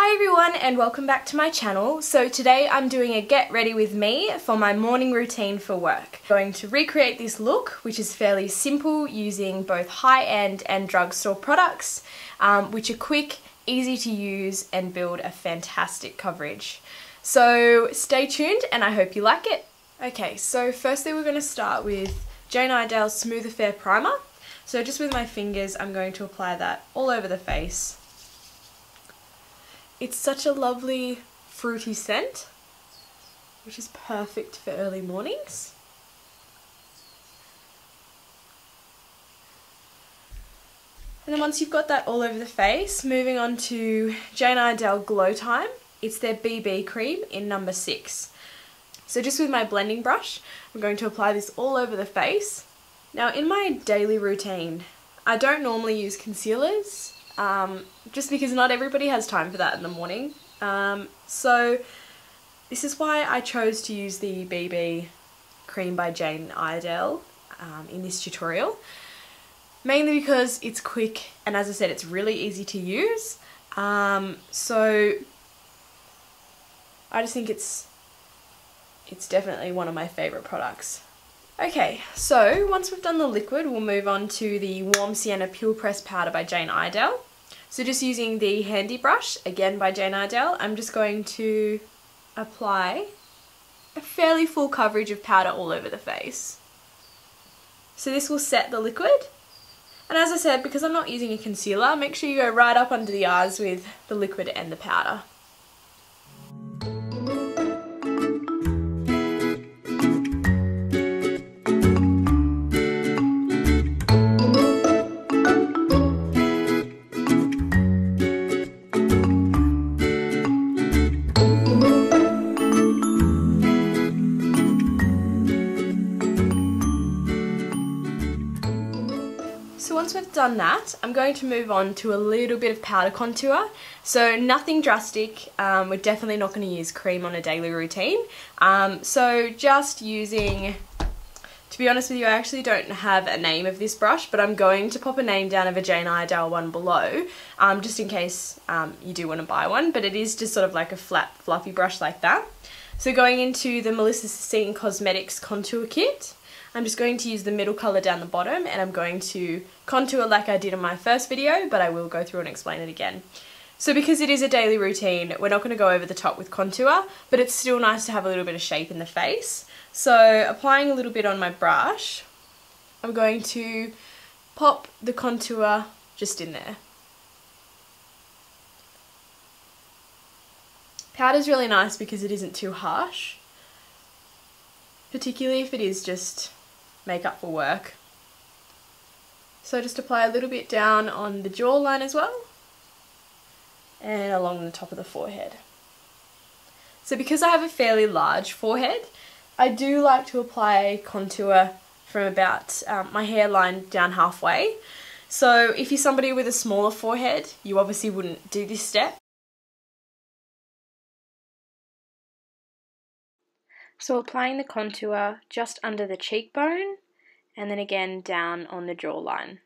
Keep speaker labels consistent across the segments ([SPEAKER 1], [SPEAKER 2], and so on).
[SPEAKER 1] Hi everyone and welcome back to my channel. So today I'm doing a get ready with me for my morning routine for work. I'm going to recreate this look, which is fairly simple, using both high-end and drugstore products, which are quick, easy to use and build a fantastic coverage. So stay tuned and I hope you like it. Okay, so firstly we're going to start with Jane Iredale Smooth Affair Primer. So just with my fingers I'm going to apply that all over the face. It's such a lovely fruity scent, which is perfect for early mornings. And then once you've got that all over the face, moving on to Jane Iredale Glow Time. It's their BB cream in number 6. So just with my blending brush, I'm going to apply this all over the face. Now in my daily routine, I don't normally use concealers. Just because not everybody has time for that in the morning. So this is why I chose to use the BB cream by Jane Iredale in this tutorial. Mainly because it's quick and, as I said, it's really easy to use. So I just think it's definitely one of my favourite products. Okay, so once we've done the liquid, we'll move on to the Warm Sienna Pure Press Powder by Jane Iredale. So just using the handy brush, again by Jane Iredale, I'm just going to apply a fairly full coverage of powder all over the face. So this will set the liquid. And as I said, because I'm not using a concealer, make sure you go right up under the eyes with the liquid and the powder. So once we've done that, I'm going to move on to a little bit of powder contour. So nothing drastic, we're definitely not going to use cream on a daily routine. So just using, to be honest with you, I actually don't have a name of this brush, but I'm going to pop a name down of a Jane Iredale one below, just in case you do want to buy one, but it is just sort of like a flat, fluffy brush like that. So going into the Melissa Sassine Cosmetics Contour Kit, I'm just going to use the middle colour down the bottom and I'm going to contour like I did in my first video, but I will go through and explain it again. So because it is a daily routine, we're not going to go over the top with contour, but it's still nice to have a little bit of shape in the face. So applying a little bit on my brush, I'm going to pop the contour just in there. Powder's really nice because it isn't too harsh, particularly if it is just makeup for work. So just apply a little bit down on the jawline as well and along the top of the forehead. So because I have a fairly large forehead, I do like to apply contour from about my hairline down halfway. So if you're somebody with a smaller forehead, you obviously wouldn't do this step. So applying the contour just under the cheekbone and then again down on the jawline.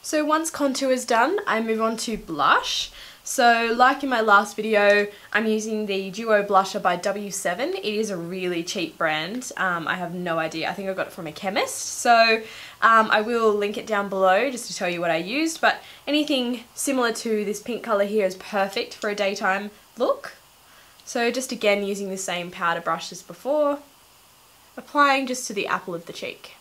[SPEAKER 1] So once contour is done, I move on to blush. So like in my last video, I'm using the Duo Blusher by W7. It is a really cheap brand. I have no idea. I think I got it from a chemist. So I will link it down below just to tell you what I used. But anything similar to this pink colour here is perfect for a daytime look. So just again using the same powder brush as before, applying just to the apple of the cheek.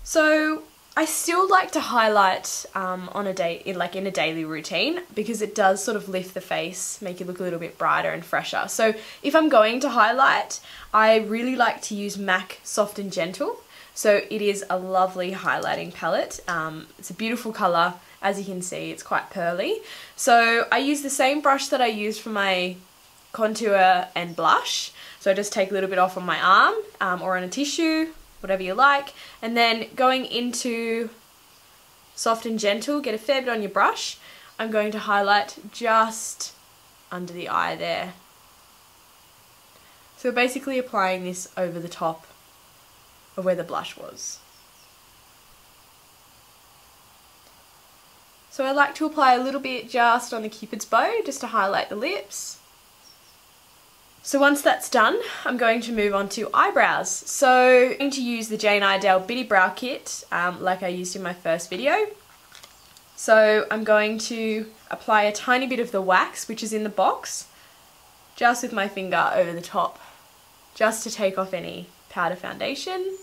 [SPEAKER 1] So I still like to highlight on a day, in a daily routine, because it does sort of lift the face, make it look a little bit brighter and fresher. So if I'm going to highlight, I really like to use MAC Soft and Gentle. So it is a lovely highlighting palette. It's a beautiful colour. As you can see, it's quite pearly. So I use the same brush that I used for my contour and blush. So I just take a little bit off on my arm or on a tissue, whatever you like. And then going into soft and gentle, get a fair bit on your brush. I'm going to highlight just under the eye there. So we're basically applying this over the top of where the blush was. So I like to apply a little bit just on the cupid's bow, just to highlight the lips. So once that's done, I'm going to move on to eyebrows. So I'm going to use the Jane Iredale Bitty Brow Kit, like I used in my first video. So I'm going to apply a tiny bit of the wax, which is in the box, just with my finger over the top, just to take off any powder foundation.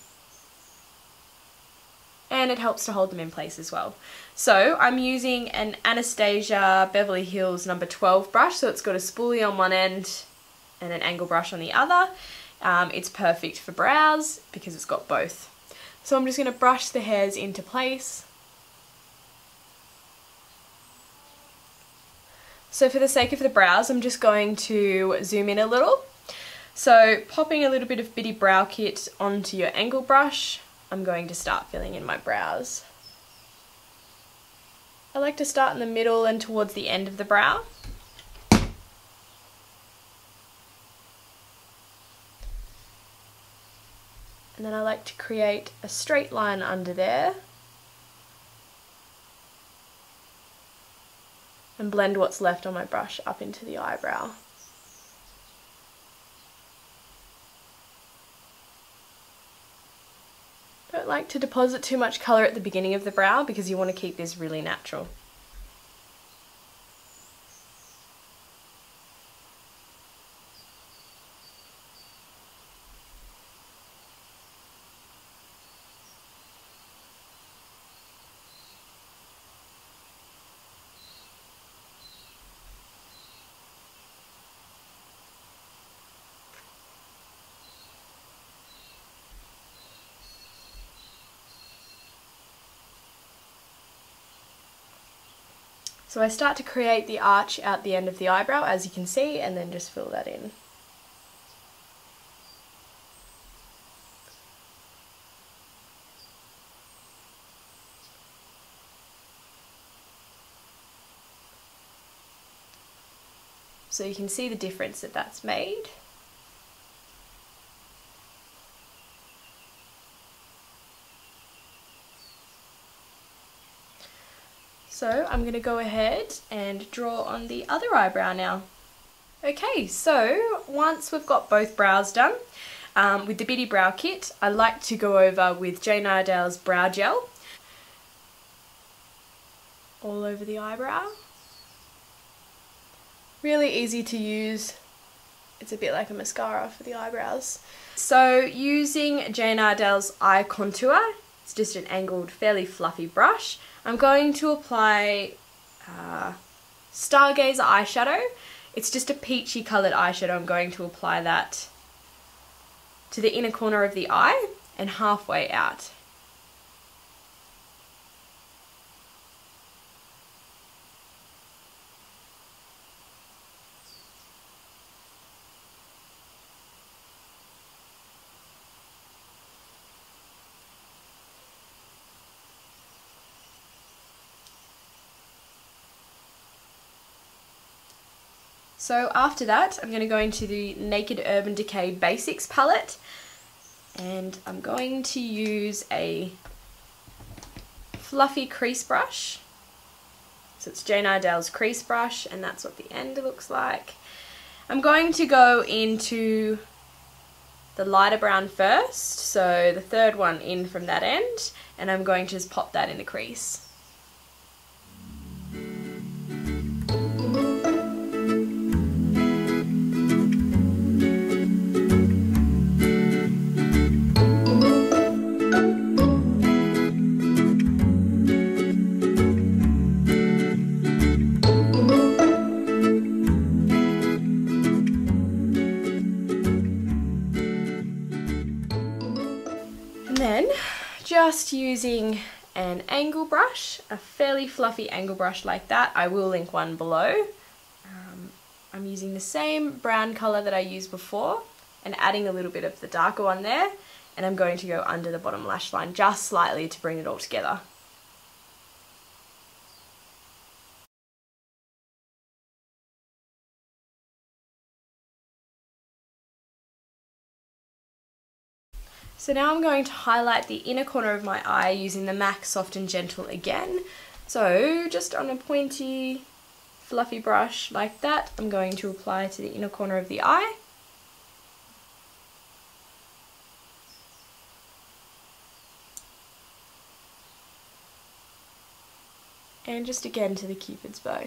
[SPEAKER 1] And it helps to hold them in place as well. So I'm using an Anastasia Beverly Hills number 12 brush, so it's got a spoolie on one end and an angle brush on the other. It's perfect for brows because it's got both. So I'm just going to brush the hairs into place. So for the sake of the brows, I'm just going to zoom in a little. So popping a little bit of Bitty Brow Kit onto your angle brush, I'm going to start filling in my brows. I like to start in the middle and towards the end of the brow. And then I like to create a straight line under there. And blend what's left on my brush up into the eyebrow. Don't like to deposit too much colour at the beginning of the brow because you want to keep this really natural. So I start to create the arch at the end of the eyebrow, as you can see, and then just fill that in. So you can see the difference that that's made. So I'm going to go ahead and draw on the other eyebrow now. Okay, so once we've got both brows done, with the Bitty Brow Kit, I like to go over with Jane Iredale's Brow Gel all over the eyebrow. Really easy to use. It's a bit like a mascara for the eyebrows. So using Jane Iredale's Eye Contour, it's just an angled, fairly fluffy brush. I'm going to apply Stargaze eyeshadow. It's just a peachy coloured eyeshadow. I'm going to apply that to the inner corner of the eye and halfway out. So after that, I'm going to go into the Naked Urban Decay Basics palette, and I'm going to use a fluffy crease brush. So it's Jane Iredale's crease brush, and that's what the end looks like. I'm going to go into the lighter brown first, so the third one in from that end, and I'm going to just pop that in the crease. Then just using an angle brush, a fairly fluffy angle brush like that, I will link one below. I'm using the same brown colour that I used before and adding a little bit of the darker one there, and I'm going to go under the bottom lash line just slightly to bring it all together. So now I'm going to highlight the inner corner of my eye using the MAC Soft and Gentle again. So just on a pointy, fluffy brush like that, I'm going to apply to the inner corner of the eye. And just again to the Cupid's bow.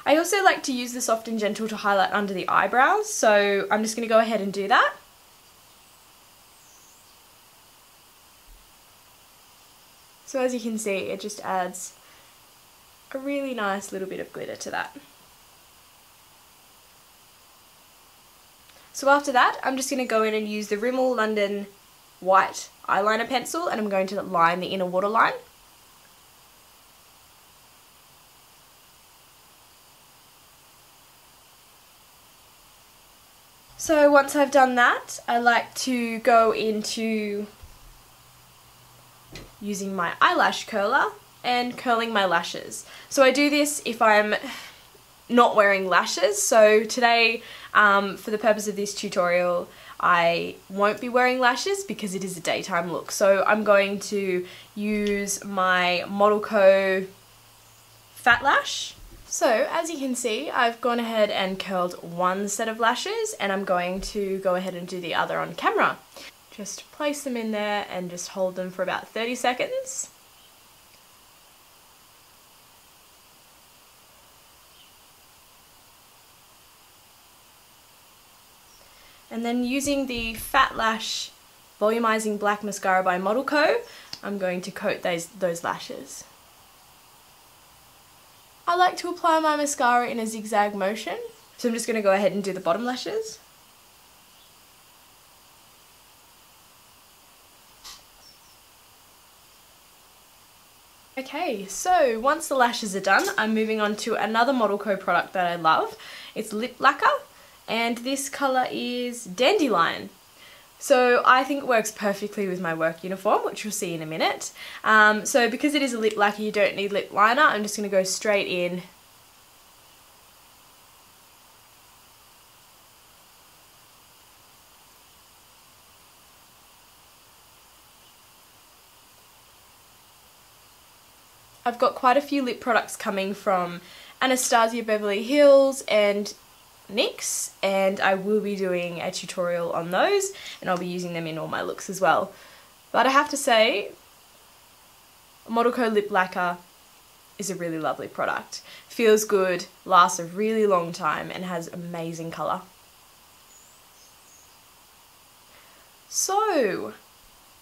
[SPEAKER 1] I also like to use the Soft and Gentle to highlight under the eyebrows, so I'm just going to go ahead and do that. So as you can see, it just adds a really nice little bit of glitter to that. So after that, I'm just going to go in and use the Rimmel London white eyeliner pencil, and I'm going to line the inner waterline. So once I've done that, I like to go into using my eyelash curler and curling my lashes. So I do this if I'm not wearing lashes. So today, for the purpose of this tutorial, I won't be wearing lashes because it is a daytime look. So I'm going to use my Model Co Fat Lash. So as you can see, I've gone ahead and curled one set of lashes, and I'm going to go ahead and do the other on camera. Just place them in there and just hold them for about 30 seconds. And then using the Fat Lash Volumizing Black Mascara by Model Co, I'm going to coat those lashes. I like to apply my mascara in a zigzag motion, so I'm just going to go ahead and do the bottom lashes. Okay, so once the lashes are done, I'm moving on to another Model Co product that I love. It's lip lacquer, and this colour is Dandelion. So I think it works perfectly with my work uniform, which you'll see in a minute. So because it is a lip lacquer, you don't need lip liner. I'm just going to go straight in. I've got quite a few lip products coming from Anastasia Beverly Hills and NYX, and I will be doing a tutorial on those, and I'll be using them in all my looks as well. But I have to say, Model Co Lip Lacquer is a really lovely product. Feels good, lasts a really long time, and has amazing colour. So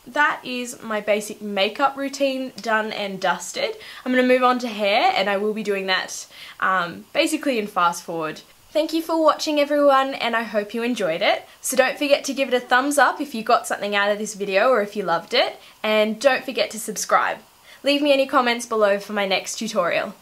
[SPEAKER 1] that is my basic makeup routine done and dusted. I'm going to move on to hair, and I will be doing that basically in fast forward. Thank you for watching everyone, and I hope you enjoyed it. So don't forget to give it a thumbs up if you got something out of this video or if you loved it, and don't forget to subscribe. Leave me any comments below for my next tutorial.